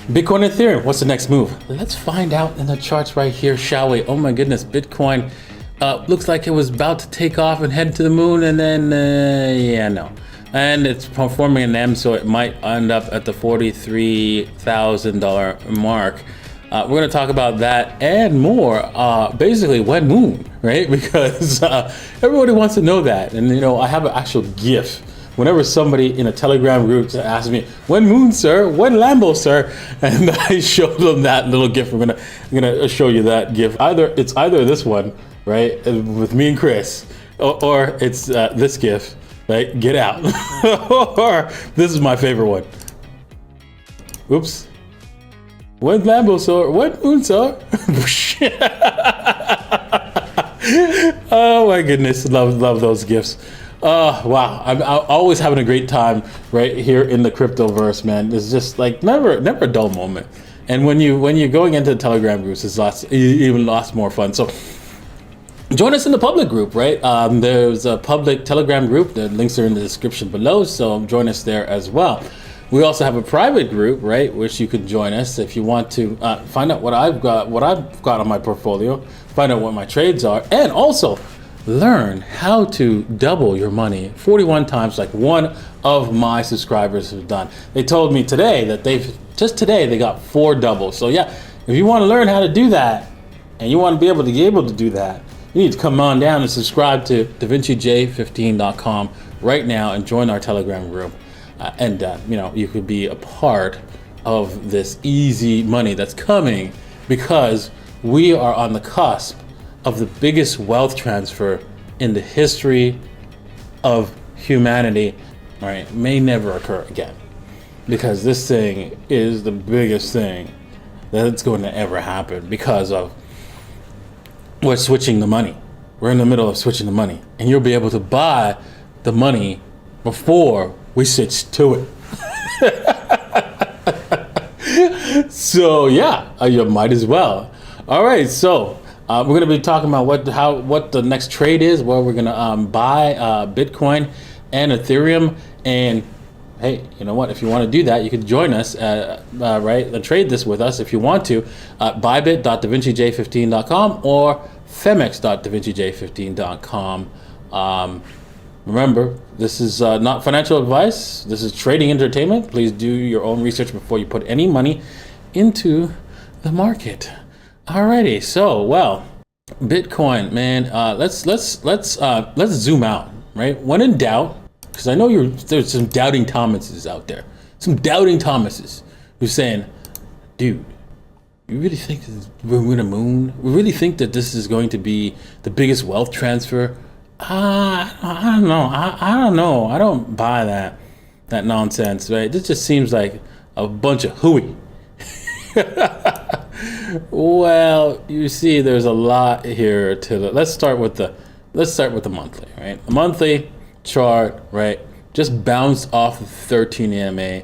Bitcoin, Ethereum, what's the next move? Let's find out in the charts right here, shall we? Oh my goodness, Bitcoin looks like it was about to take off and head to the moon, and then, yeah, no. And it's performing an M, so it might end up at the $43,000 mark. We're going to talk about that and more, basically when moon, right? Because everybody wants to know that. And, you know, I have an actual GIF. Whenever somebody in a Telegram group asks me, when moon, sir? When Lambo, sir? And I show them that little GIF. I'm gonna show you that GIF. It's either this one, right, with me and Chris, or it's this GIF, right? Get out. Or this is my favorite one. Oops. When Lambo, sir? When moon, sir? Oh my goodness, love those GIFs. Wow, I'm always having a great time right here in the cryptoverse, man. It's just like never a dull moment. And when you're going into the Telegram groups, it's even lots more fun. So join us in the public group, right? There's a public Telegram group. The links are in the description below, so join us there as well. We also have a private group, right, which you can join us if you want to find out what I've got on my portfolio, find out what my trades are, and also learn how to double your money 41 times like one of my subscribers have done. They told me today that they got 4 doubles. So yeah, if you want to learn how to do that and you want to be able to do that, you need to come on down and subscribe to DaVinciJ15.com right now and join our Telegram group. You know, you could be a part of this easy money that's coming, because we are on the cusp of the biggest wealth transfer in the history of humanity, right? May never occur again, because this thing is the biggest thing that's going to ever happen, because of we're switching the money. We're in the middle of switching the money, and you'll be able to buy the money before we switch to it. So yeah, you might as well. All right, so we're going to be talking about what the next trade is, where we're going to buy Bitcoin and Ethereum. And hey, you know what? If you want to do that, you can join us, right, and trade this with us if you want to. Bybit.DaVinciJ15.com or Femex.DaVinciJ15.com. Remember, this is not financial advice. This is trading entertainment. Please do your own research before you put any money into the market. Alrighty, so well, Bitcoin, man. Let's zoom out, right? When in doubt, because I know there's some doubting Thomases out there, some doubting Thomases who's saying, "Dude, you really think we're in a moon? We really think that this is going to be the biggest wealth transfer?" I don't know. I don't know. I don't buy that nonsense, right? This just seems like a bunch of hooey. Well, you see, there's a lot here let's start with the monthly, right? The monthly chart, right? Just bounced off of 13 EMA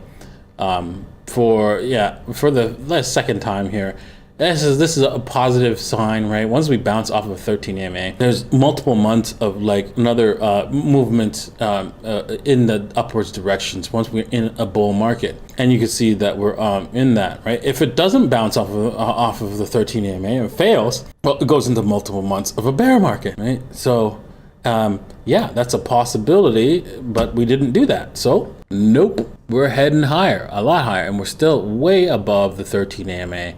for the second time here. This is a positive sign, right? Once we bounce off of 13 EMA, there's multiple months of like another movement in the upwards directions once we're in a bull market. And you can see that we're in that, right? If it doesn't bounce off of the 13 EMA and fails, well, it goes into multiple months of a bear market, right? So yeah, that's a possibility, but we didn't do that. So nope, we're heading higher, a lot higher, and we're still way above the 13 AMA.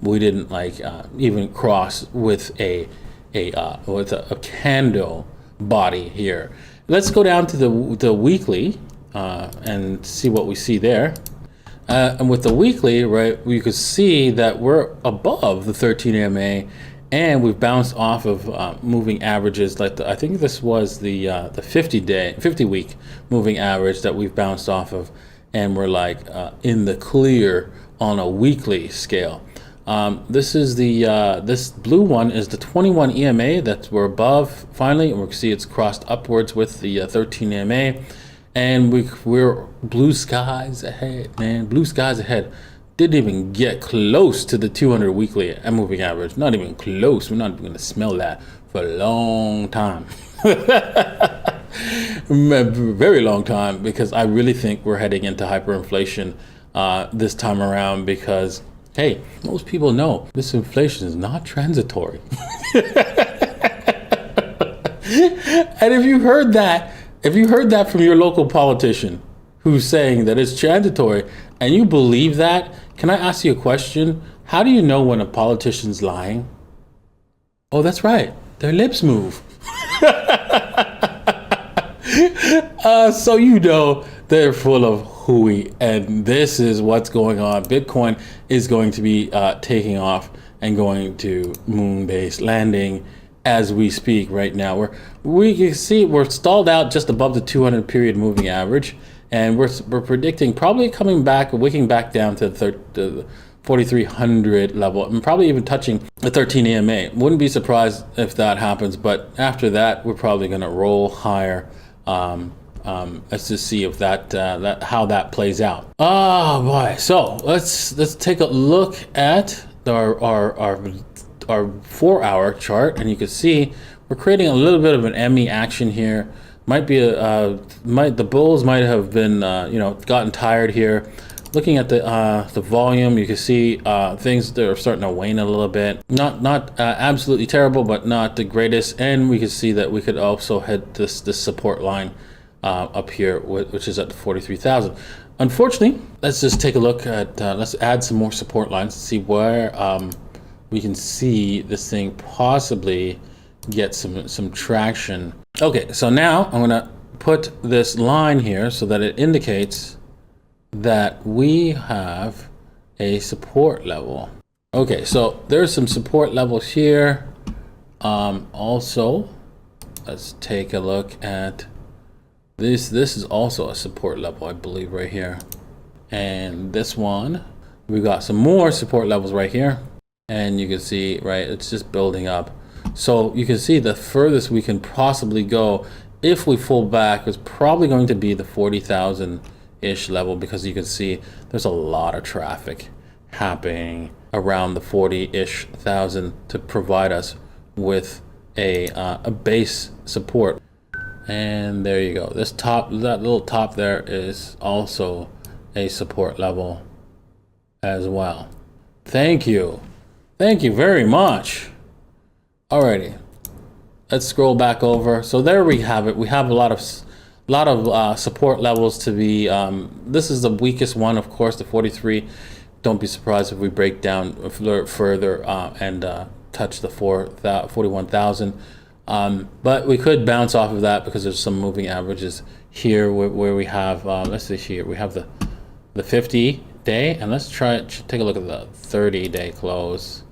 We didn't even cross with a candle body here. Let's go down to the weekly and see what we see there. And with the weekly, right, we could see that we're above the 13 AMA, and we've bounced off of moving averages. I think this was the 50 week moving average that we've bounced off of, and we're in the clear on a weekly scale. This is this blue one is the 21 EMA that we're above finally, and we can see it's crossed upwards with the 13 EMA, and we're blue skies ahead, man. Blue skies ahead. Didn't even get close to the 200 weekly moving average. Not even close. We're not even going to smell that for a long time. Very long time, because I really think we're heading into hyperinflation this time around, because hey, most people know this inflation is not transitory. And if you heard that from your local politician who's saying that it's transitory, and you believe that, can I ask you a question? How do you know when a politician's lying? Oh, that's right, their lips move. So you know they're full of hooey, and this is what's going on. Bitcoin is going to be taking off and going to moon base landing as we speak right now. We can see we're stalled out just above the 200 period moving average, and we're predicting probably coming back, wicking back down to the 4,300 level, and probably even touching the 13 EMA. Wouldn't be surprised if that happens, but after that, we're probably going to roll higher. Let's just see if how that plays out. Oh boy! So let's take a look at our 4-hour chart, and you can see we're creating a little bit of an ME action here. Might be the bulls might have been gotten tired here. Looking at the volume, you can see things that are starting to wane a little bit. Not absolutely terrible, but not the greatest. And we can see that we could also hit this support line up here, which is at 43,000. Unfortunately, let's just take a look at. Let's add some more support lines to see where we can see this thing possibly get some traction. Okay, so now I'm gonna put this line here so that it indicates that we have a support level. Okay, so there's some support levels here. Also, let's take a look at this. This is also a support level, I believe, right here. And this one, we got some more support levels right here. And you can see, right, it's just building up. So you can see the furthest we can possibly go if we pull back is probably going to be the 40,000-ish level, because you can see there's a lot of traffic happening around the 40-ish thousand to provide us with a base support. And there you go. That little top there is also a support level as well. Thank you. Thank you very much. Alrighty, let's scroll back over. So there we have it. We have a lot of support levels to be. This is the weakest one, of course, the 43. Don't be surprised if we break down further and touch the 41,000. But we could bounce off of that because there's some moving averages here where we have. Let's see here. We have the 50-day, and let's take a look at the 30-day close.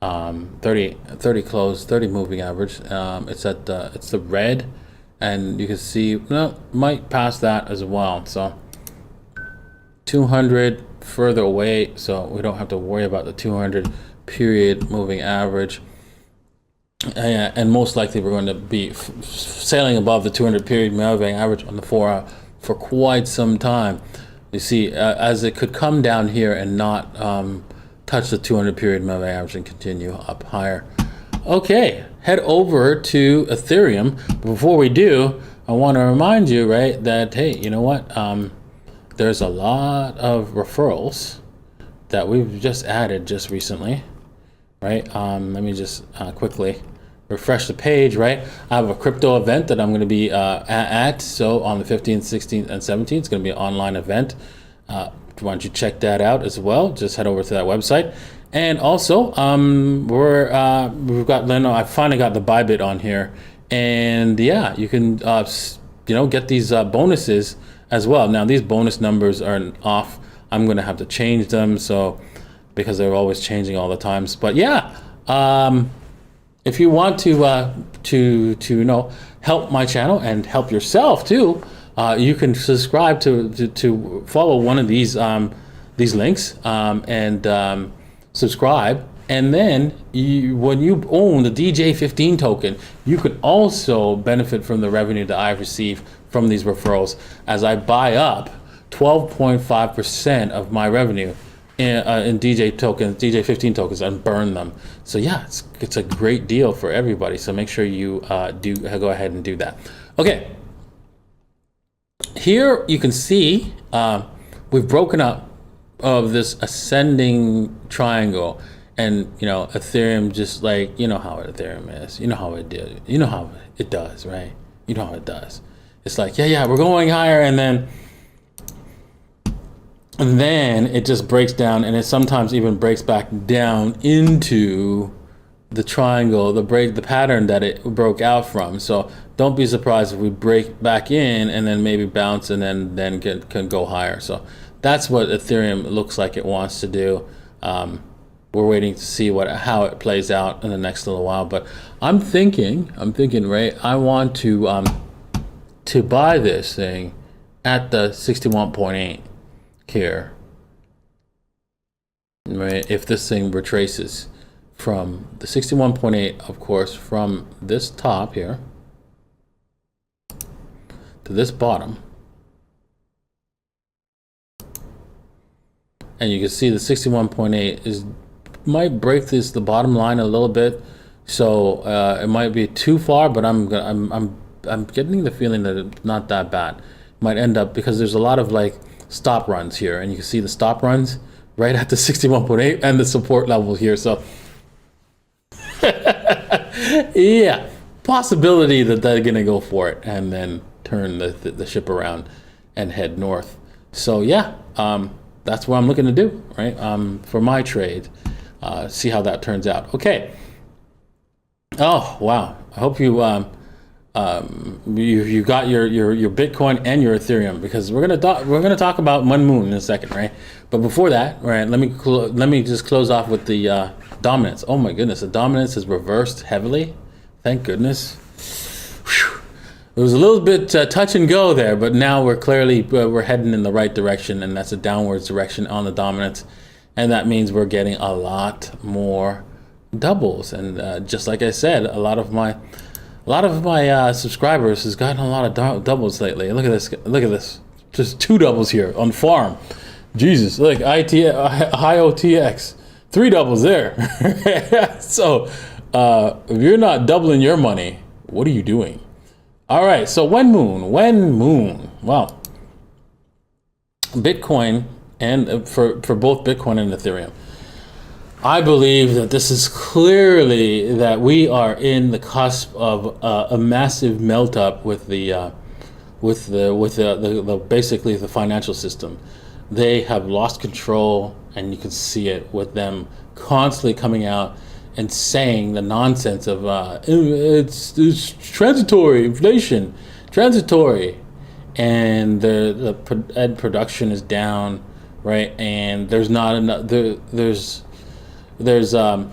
30 close, 30 moving average. It's the red, and you can see might pass that as well. So 200 further away, so we don't have to worry about the 200 period moving average. And most likely we're going to be sailing above the 200 period moving average on the 4-hour for quite some time. You see, as it could come down here and not touch the 200 period moving average and continue up higher. Okay, head over to Ethereum. Before we do, I want to remind you, right, that hey, you know what? There's a lot of referrals that we've just added just recently, right? Let me just quickly refresh the page, right? I have a crypto event that I'm going to be at. So on the 15th, 16th, and 17th, it's going to be an online event. Why don't you check that out as well? Just head over to that website. And also, we've got I finally got the Bybit on here, and yeah, you can get these bonuses as well. Now these bonus numbers are off. I'm going to have to change them, so because they're always changing all the times. But yeah, if you want to help my channel and help yourself too, you can subscribe to follow one of these links and subscribe. And then when you own the DJ15 token, you could also benefit from the revenue that I receive from these referrals, as I buy up 12.5% of my revenue in DJ15 tokens and burn them. So yeah, it's a great deal for everybody. So make sure you go ahead and do that. Okay. Here you can see we've broken up of this ascending triangle, and Ethereum, just like how Ethereum is, how it did, how it does, right? You know how it does. It's like, yeah, we're going higher, and then it just breaks down, and it sometimes even breaks back down into the triangle, the pattern that it broke out from. So don't be surprised if we break back in and then maybe bounce and then can go higher. So that's what Ethereum looks like it wants to do. We're waiting to see how it plays out in the next little while. But I'm thinking, right? I want to buy this thing at the 61.8 here, right? If this thing retraces from the 61.8, of course, from this top here to this bottom, and you can see the 61.8 might break the bottom line a little bit, so it might be too far, but I'm getting the feeling that it's not that bad. It might end up, because there's a lot of like stop runs here, and you can see the stop runs right at the 61.8 and the support level here. So yeah, possibility that they're gonna go for it and then turn the ship around and head north. So yeah, that's what I'm looking to do, right? For my trade, see how that turns out. Okay. Oh wow, I hope you you got your Bitcoin and your Ethereum, because we're gonna talk about Moon in a second, right? But before that, right, let me just close off with the dominance. Oh my goodness, the dominance is reversed heavily. Thank goodness. Whew. It was a little bit touch and go there, but now we're heading in the right direction, and that's a downwards direction on the dominance, and that means we're getting a lot more doubles. And just like I said, a lot of my subscribers has gotten a lot of doubles lately. Look at this, just 2 doubles here on farm. Jesus, look, high OTX, 3 doubles there. So if you're not doubling your money, what are you doing? All right, so when moon, well, Bitcoin, and for both Bitcoin and Ethereum, I believe that this is clearly that we are in the cusp of a massive melt up with the basically the financial system. They have lost control, and you can see it with them constantly coming out and saying the nonsense of it's transitory inflation, and the production is down, right? And there's not enough. There's the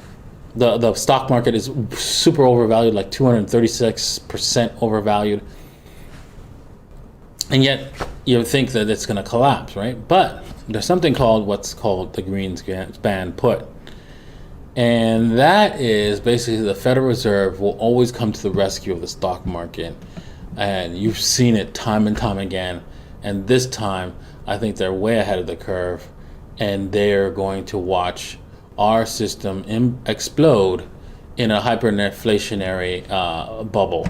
stock market is super overvalued, like 236% overvalued, and yet you think that it's going to collapse, right? But there's something called the Greenspan put, and that is basically the Federal Reserve will always come to the rescue of the stock market, and you've seen it time and time again. And this time, I think they're way ahead of the curve, and they're going to watch our system explode in a hyperinflationary bubble.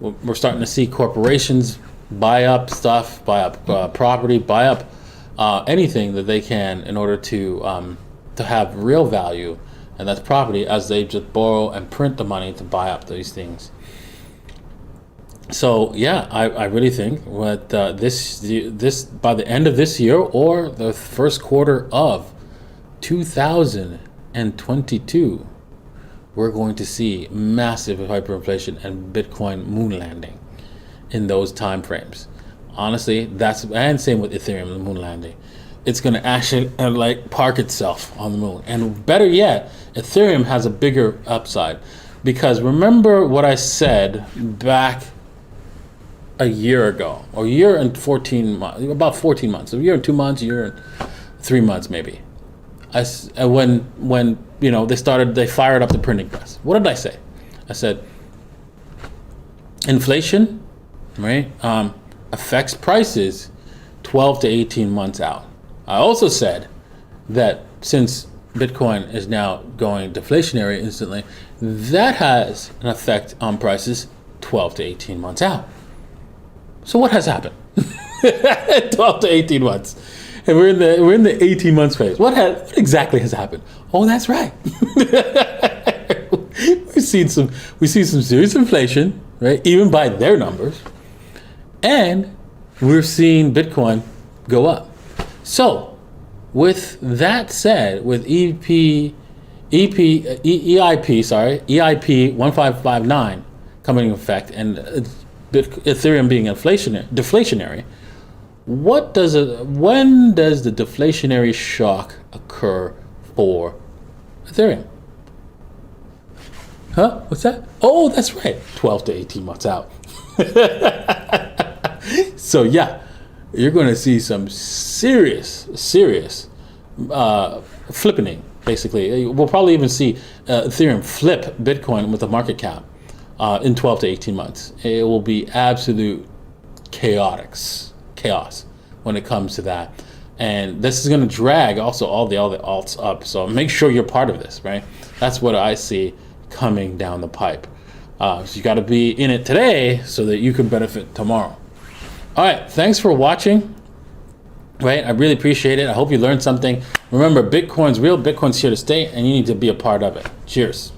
We're starting to see corporations buy up stuff, buy up property, buy up anything that they can in order to have real value, and that's property, as they just borrow and print the money to buy up these things. So yeah, I really think what this by the end of this year or the first quarter of 2022, we're going to see massive hyperinflation and Bitcoin moon landing in those time frames. Honestly, and same with Ethereum, the moon landing. It's going to actually park itself on the moon. And better yet, Ethereum has a bigger upside, because remember what I said back a year ago, or a year and 14 months, about 14 months, a year and 2 months, a year and 3 months maybe. When they fired up the printing press. What did I say? I said, inflation, right, affects prices 12 to 18 months out. I also said that since Bitcoin is now going deflationary instantly, that has an effect on prices 12 to 18 months out. So what has happened? 12 to 18 months. And we're in the 18 months phase. What exactly has happened? Oh, that's right. We've seen some serious inflation, right? Even by their numbers. And we're seeing Bitcoin go up. So, with that said, with EIP 1559 coming into effect and Ethereum being deflationary, when does the deflationary shock occur for Ethereum? Huh? What's that? Oh, that's right. 12 to 18 months out. So yeah, you're going to see some serious flippening. Basically, we'll probably even see Ethereum flip Bitcoin with a market cap in 12 to 18 months. It will be absolute chaos when it comes to that, and this is going to drag also all the alts up. So make sure you're part of this, right? That's what I see coming down the pipe. So you got to be in it today so that you can benefit tomorrow. All right, thanks for watching. Right, I really appreciate it. I hope you learned something. Remember, real Bitcoin's here to stay, and you need to be a part of it. Cheers.